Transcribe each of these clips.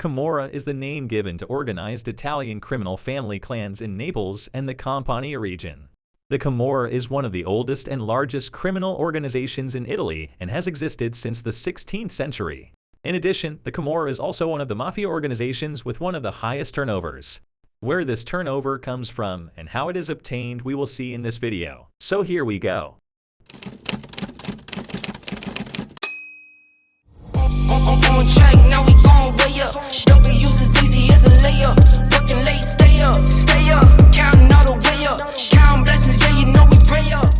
Camorra is the name given to organized Italian criminal family clans in Naples and the Campania region. The Camorra is one of the oldest and largest criminal organizations in Italy and has existed since the 16th century. In addition, the Camorra is also one of the mafia organizations with one of the highest turnovers. Where this turnover comes from and how it is obtained we will see in this video. So here we go. On track, now we going way up. W's as easy as a layup. Working late, stay up. Counting all the way up. Counting blessings, yeah, you know we pray up.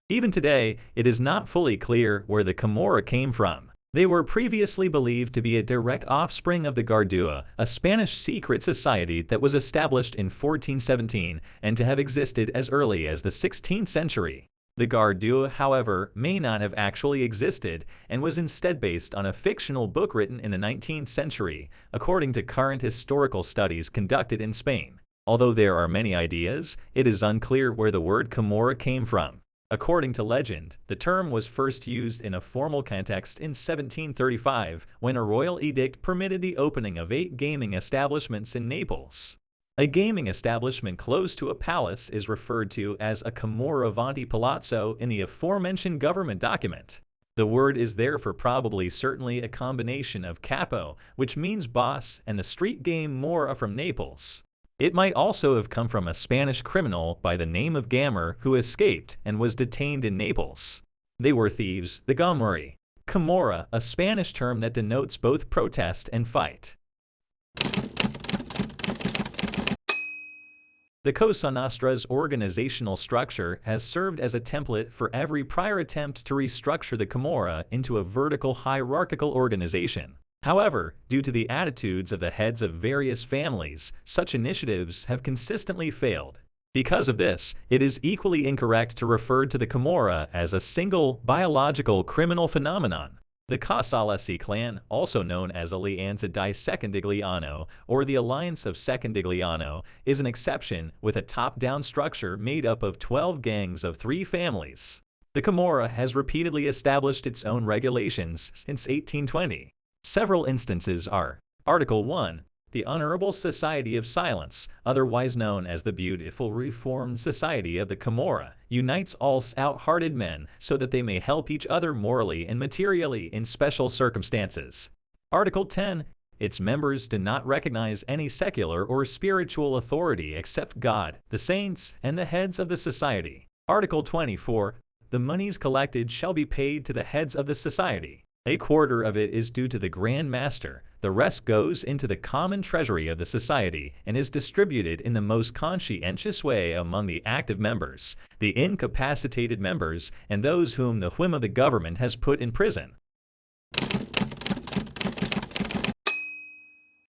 Even today, it is not fully clear where the Camorra came from. They were previously believed to be a direct offspring of the Gardua, a Spanish secret society that was established in 1417 and to have existed as early as the 16th century. The Gardua, however, may not have actually existed and was instead based on a fictional book written in the 19th century, according to current historical studies conducted in Spain. Although there are many ideas, it is unclear where the word Camorra came from. According to legend, the term was first used in a formal context in 1735 when a royal edict permitted the opening of 8 gaming establishments in Naples. A gaming establishment close to a palace is referred to as a Camorra Vanti Palazzo in the aforementioned government document. The word is therefore probably certainly a combination of capo, which means boss, and the street game Morra from Naples. It might also have come from a Spanish criminal by the name of Gammer who escaped and was detained in Naples. They were thieves, the Gamori. Camorra, a Spanish term that denotes both protest and fight. The Cosa Nostra's organizational structure has served as a template for every prior attempt to restructure the Camorra into a vertical hierarchical organization. However, due to the attitudes of the heads of various families, such initiatives have consistently failed. Because of this, it is equally incorrect to refer to the Camorra as a single, biological criminal phenomenon. The Casalesi clan, also known as Alleanza di Secondigliano, or the Alliance of Secondigliano, is an exception with a top-down structure made up of 12 gangs of 3 families. The Camorra has repeatedly established its own regulations since 1820. Several instances are: Article 1. The Honorable Society of Silence, otherwise known as the Beautiful Reformed Society of the Camorra, unites all stout-hearted men so that they may help each other morally and materially in special circumstances. Article 10. Its members do not recognize any secular or spiritual authority except God, the saints, and the heads of the society. Article 24. The monies collected shall be paid to the heads of the society. A quarter of it is due to the Grand Master. The rest goes into the common treasury of the society and is distributed in the most conscientious way among the active members, the incapacitated members, and those whom the whim of the government has put in prison.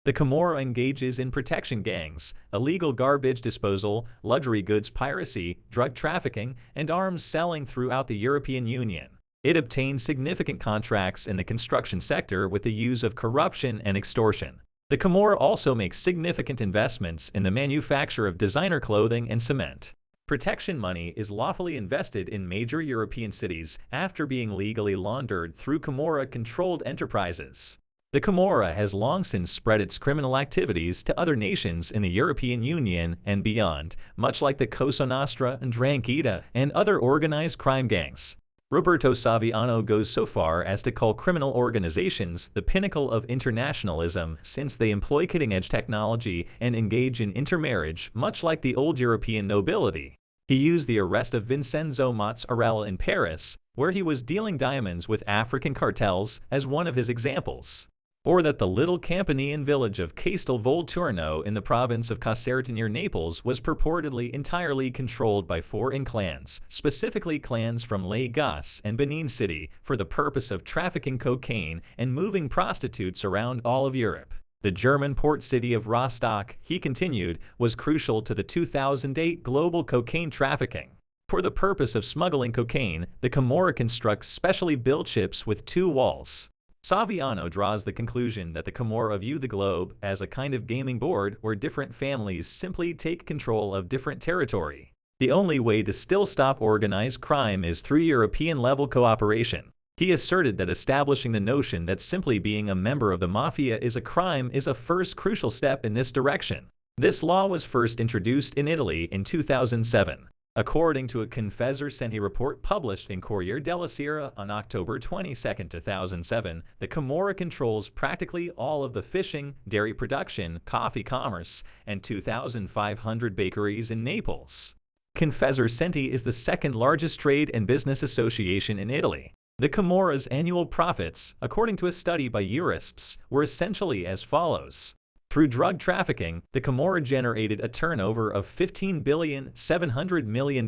The Camorra engages in protection gangs, illegal garbage disposal, luxury goods piracy, drug trafficking, and arms selling throughout the European Union. It obtained significant contracts in the construction sector with the use of corruption and extortion. The Camorra also makes significant investments in the manufacture of designer clothing and cement. Protection money is lawfully invested in major European cities after being legally laundered through Camorra-controlled enterprises. The Camorra has long since spread its criminal activities to other nations in the European Union and beyond, much like the Cosa Nostra and 'Ndrangheta and other organized crime gangs. Roberto Saviano goes so far as to call criminal organizations the pinnacle of internationalism since they employ cutting-edge technology and engage in intermarriage much like the old European nobility. He used the arrest of Vincenzo Mozzarella in Paris, where he was dealing diamonds with African cartels, as one of his examples. Or that the little Campanian village of Castelvolturno in the province of Caserta near Naples was purportedly entirely controlled by foreign clans, specifically clans from Lagos and Benin City, for the purpose of trafficking cocaine and moving prostitutes around all of Europe. The German port city of Rostock, he continued, was crucial to the 2008 global cocaine trafficking. For the purpose of smuggling cocaine, the Camorra constructs specially built ships with 2 walls. Saviano draws the conclusion that the Camorra view the globe as a kind of gaming board where different families simply take control of different territory. The only way to still stop organized crime is through European-level cooperation. He asserted that establishing the notion that simply being a member of the mafia is a crime is a first crucial step in this direction. This law was first introduced in Italy in 2007. According to a Confessor Senti report published in Corriere della Sera on October 22, 2007, the Camorra controls practically all of the fishing, dairy production, coffee commerce, and 2,500 bakeries in Naples. Confessor Senti is the second largest trade and business association in Italy. The Camorra's annual profits, according to a study by jurists, were essentially as follows. Through drug trafficking, the Camorra generated a turnover of $15.7 billion.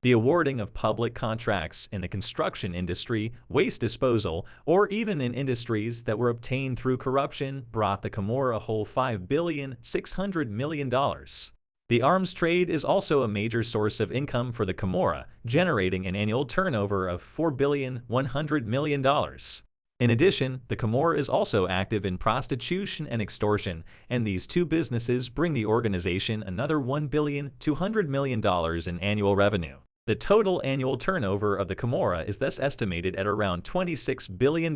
The awarding of public contracts in the construction industry, waste disposal, or even in industries that were obtained through corruption brought the Camorra a whole $5.6 billion. The arms trade is also a major source of income for the Camorra, generating an annual turnover of $4.1 billion. In addition, the Camorra is also active in prostitution and extortion, and these two businesses bring the organization another $1.2 billion in annual revenue. The total annual turnover of the Camorra is thus estimated at around $26 billion.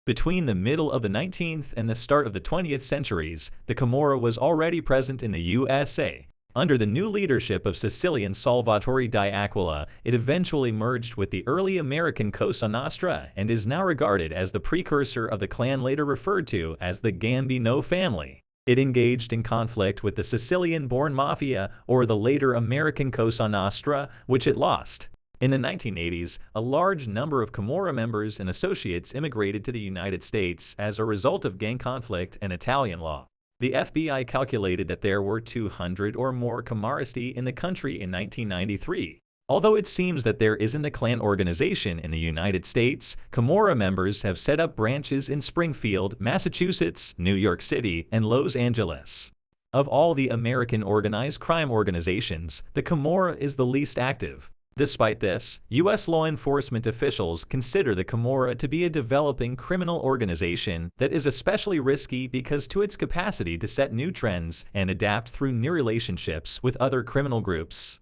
Between the middle of the 19th and the start of the 20th centuries, the Camorra was already present in the USA. Under the new leadership of Sicilian Salvatore di Aquila, it eventually merged with the early American Cosa Nostra and is now regarded as the precursor of the clan later referred to as the Gambino family. It engaged in conflict with the Sicilian-born Mafia, or the later American Cosa Nostra, which it lost. In the 1980s, a large number of Camorra members and associates immigrated to the United States as a result of gang conflict and Italian law. The FBI calculated that there were 200 or more Camorristi in the country in 1993. Although it seems that there isn't a clan organization in the United States, Camorra members have set up branches in Springfield, Massachusetts, New York City, and Los Angeles. Of all the American organized crime organizations, the Camorra is the least active. Despite this, U.S. law enforcement officials consider the Camorra to be a developing criminal organization that is especially risky because to its capacity to set new trends and adapt through new relationships with other criminal groups.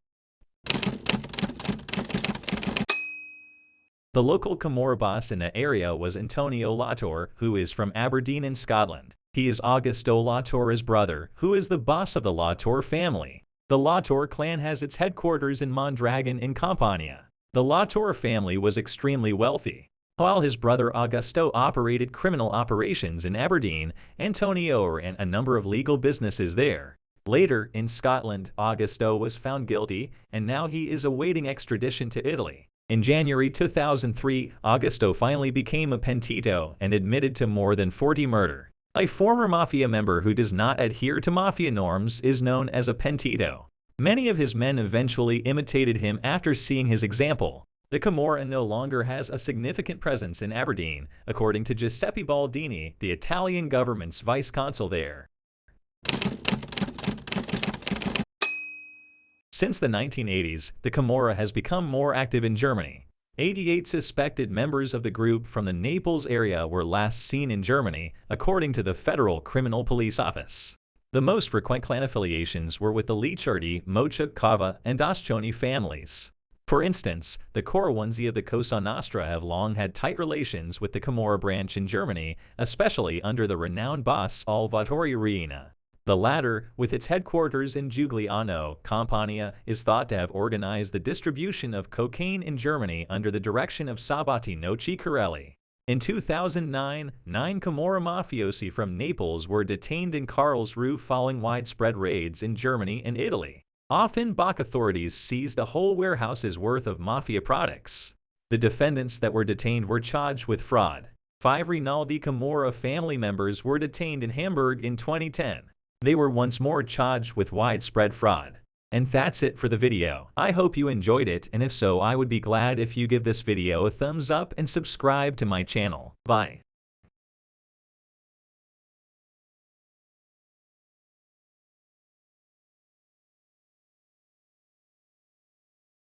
The local Camorra boss in the area was Antonio Latorre, who is from Aberdeen in Scotland. He is Augusto Latorre's brother, who is the boss of the Latorre family. The Latorre clan has its headquarters in Mondragon in Campania. The Latorre family was extremely wealthy. While his brother Augusto operated criminal operations in Aberdeen, Antonio ran a number of legal businesses there. Later, in Scotland, Augusto was found guilty, and now he is awaiting extradition to Italy. In January 2003, Augusto finally became a pentito and admitted to more than 40 murders. A former mafia member who does not adhere to mafia norms is known as a pentito. Many of his men eventually imitated him after seeing his example. The Camorra no longer has a significant presence in Aberdeen, according to Giuseppe Baldini, the Italian government's vice-consul there. Since the 1980s, the Camorra has become more active in Germany. 88 suspected members of the group from the Naples area were last seen in Germany, according to the Federal Criminal Police Office. The most frequent clan affiliations were with the Licciardi, Mocha, Cava, and Ascioni families. For instance, the Corawanzi of the Cosa Nostra have long had tight relations with the Camorra branch in Germany, especially under the renowned boss Salvatore Riina. The latter, with its headquarters in Giugliano, Campania, is thought to have organized the distribution of cocaine in Germany under the direction of Sabatino Ciccarelli. In 2009, 9 Camorra mafiosi from Naples were detained in Karlsruhe following widespread raids in Germany and Italy. Offenbach authorities seized a whole warehouse's worth of mafia products. The defendants that were detained were charged with fraud. 5 Rinaldi Camorra family members were detained in Hamburg in 2010. They were once more charged with widespread fraud. And that's it for the video. I hope you enjoyed it, and if so, I would be glad if you give this video a thumbs up and subscribe to my channel. Bye.